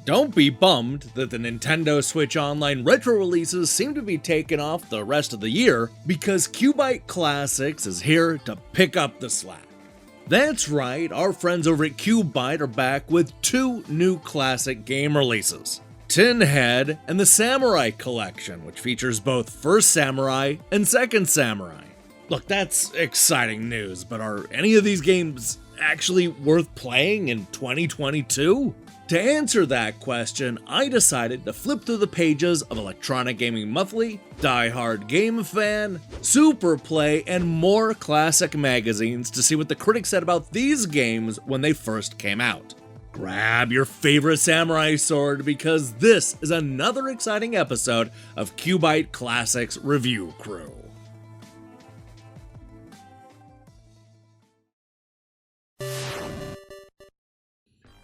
Don't be bummed that the Nintendo Switch Online retro releases seem to be taking off the rest of the year, because QuByte Classics is here to pick up the slack. That's right, our friends over at QuByte are back with two new classic game releases: Tinhead and the Samurai Collection, which features both First Samurai and Second Samurai. Look, that's exciting news, but are any of these games actually worth playing in 2022? To answer that question, I decided to flip through the pages of Electronic Gaming Monthly, Die Hard Game Fan, Super Play, and more classic magazines to see what the critics said about these games when they first came out. Grab your favorite samurai sword, because this is another exciting episode of QuByte Classics Review Crew.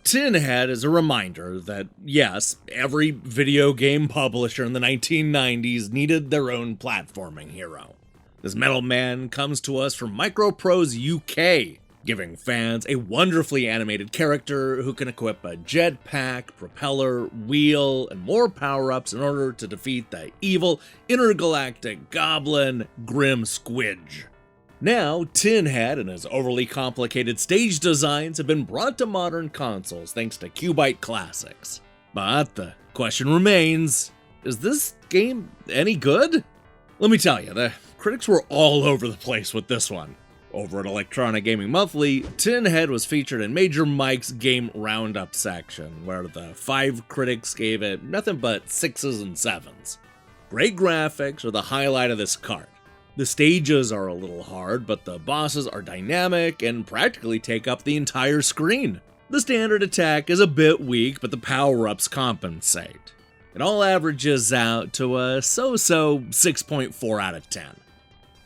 Tinhead is a reminder that, yes, every video game publisher in the 1990s needed their own platforming hero. This metal man comes to us from Microprose UK, giving fans a wonderfully animated character who can equip a jetpack, propeller, wheel, and more power-ups in order to defeat the evil intergalactic goblin Grim Squidge. Now, Tinhead and his overly complicated stage designs have been brought to modern consoles thanks to QuByte Classics. But the question remains, is this game any good? Let me tell you, the critics were all over the place with this one. Over at Electronic Gaming Monthly, Tinhead was featured in Major Mike's Game Roundup section, where the 5 critics gave it nothing but 6s and 7s. Great graphics are the highlight of this card. The stages are a little hard, but the bosses are dynamic and practically take up the entire screen. The standard attack is a bit weak, but the power-ups compensate. It all averages out to a so-so 6.4 out of 10.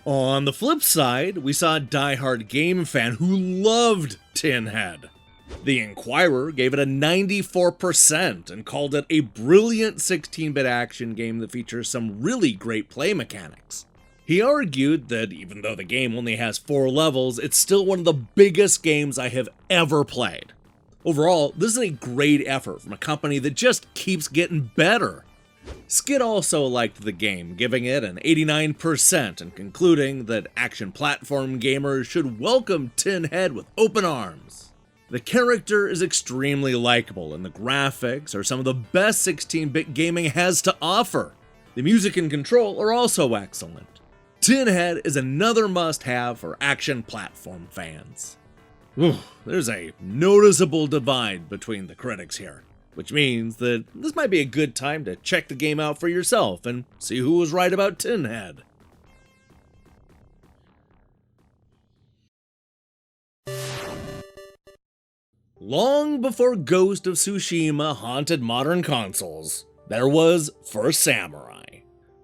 On the flip side, we saw a die-hard game fan who loved Tinhead. The Inquirer gave it a 94% and called it a brilliant 16-bit action game that features some really great play mechanics. He argued that even though the game only has 4 levels, it's still one of the biggest games I have ever played. Overall, this is a great effort from a company that just keeps getting better. Skid also liked the game, giving it an 89% and concluding that action platform gamers should welcome Tinhead with open arms. The character is extremely likable, and the graphics are some of the best 16-bit gaming has to offer. The music and control are also excellent. Tinhead is another must-have for action platform fans. There's a noticeable divide between the critics here, which means that this might be a good time to check the game out for yourself and see who was right about Tinhead. Long before Ghost of Tsushima haunted modern consoles, there was First Samurai.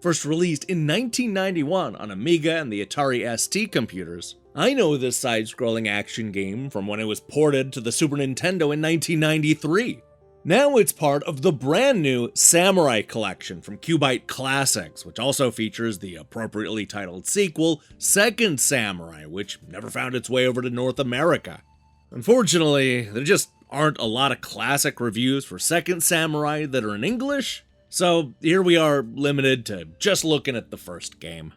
First released in 1991 on Amiga and the Atari ST computers, I know this side-scrolling action game from when it was ported to the Super Nintendo in 1993. Now it's part of the brand new Samurai Collection from QuByte Classics, which also features the appropriately titled sequel, Second Samurai, which never found its way over to North America. Unfortunately, there just aren't a lot of classic reviews for Second Samurai that are in English, so here we are, limited to just looking at the first game.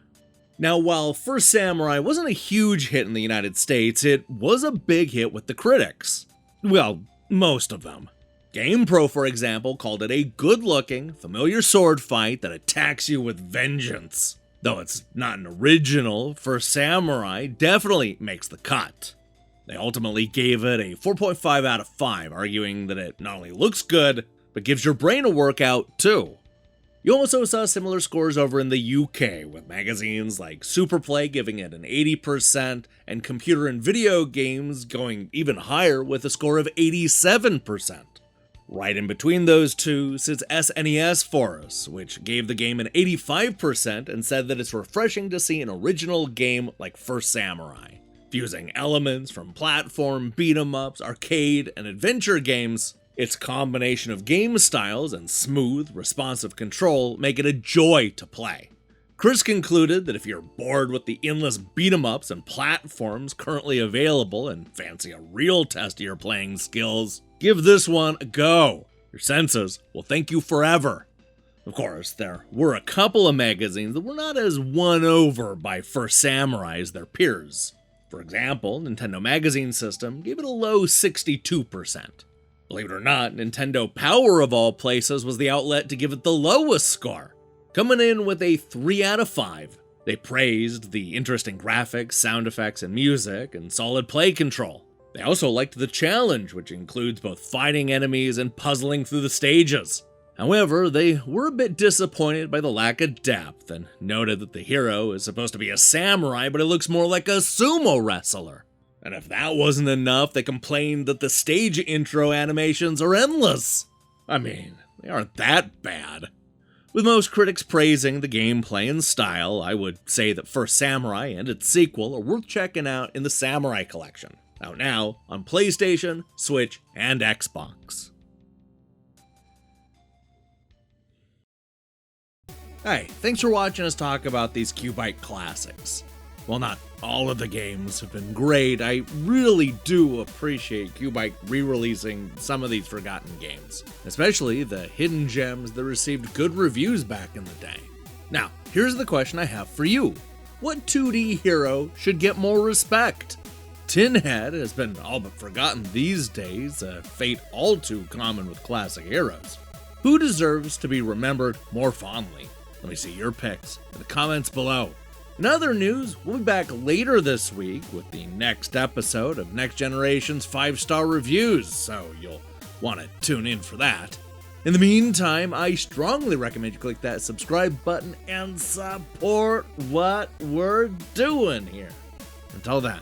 Now, while First Samurai wasn't a huge hit in the United States, it was a big hit with the critics. Well, most of them. GamePro, for example, called it a good-looking, familiar sword fight that attacks you with vengeance. Though it's not an original, First Samurai definitely makes the cut. They ultimately gave it a 4.5 out of 5, arguing that it not only looks good, but gives your brain a workout too. You also saw similar scores over in the UK, with magazines like Superplay giving it an 80%, and Computer and Video Games going even higher with a score of 87%. Right in between those two sits SNES for us, which gave the game an 85% and said that it's refreshing to see an original game like First Samurai, fusing elements from platform, beat-em-ups, arcade, and adventure games. Its combination of game styles and smooth, responsive control make it a joy to play. Chris concluded that if you're bored with the endless beat-em-ups and platforms currently available and fancy a real test of your playing skills, give this one a go. Your senses will thank you forever. Of course, there were a couple of magazines that were not as won over by First Samurai as their peers. For example, Nintendo Magazine System gave it a low 62%. Believe it or not, Nintendo Power of all places was the outlet to give it the lowest score, coming in with a 3 out of 5. They praised the interesting graphics, sound effects, and music, and solid play control. They also liked the challenge, which includes both fighting enemies and puzzling through the stages. However, they were a bit disappointed by the lack of depth, and noted that the hero is supposed to be a samurai, but it looks more like a sumo wrestler. And if that wasn't enough, they complained that the stage intro animations are endless. I mean, they aren't that bad. With most critics praising the gameplay and style, I would say that First Samurai and its sequel are worth checking out in the Samurai Collection, out now on PlayStation, Switch, and Xbox. Hey, thanks for watching us talk about these QuByte classics. While not all of the games have been great, I really do appreciate QuByte re-releasing some of these forgotten games, especially the hidden gems that received good reviews back in the day. Now, here's the question I have for you. What 2D hero should get more respect? Tinhead has been all but forgotten these days, a fate all too common with classic heroes. Who deserves to be remembered more fondly? Let me see your picks in the comments below. In other news, we'll be back later this week with the next episode of Next Generation's 5-star reviews, so you'll want to tune in for that. In the meantime, I strongly recommend you click that subscribe button and support what we're doing here. Until then,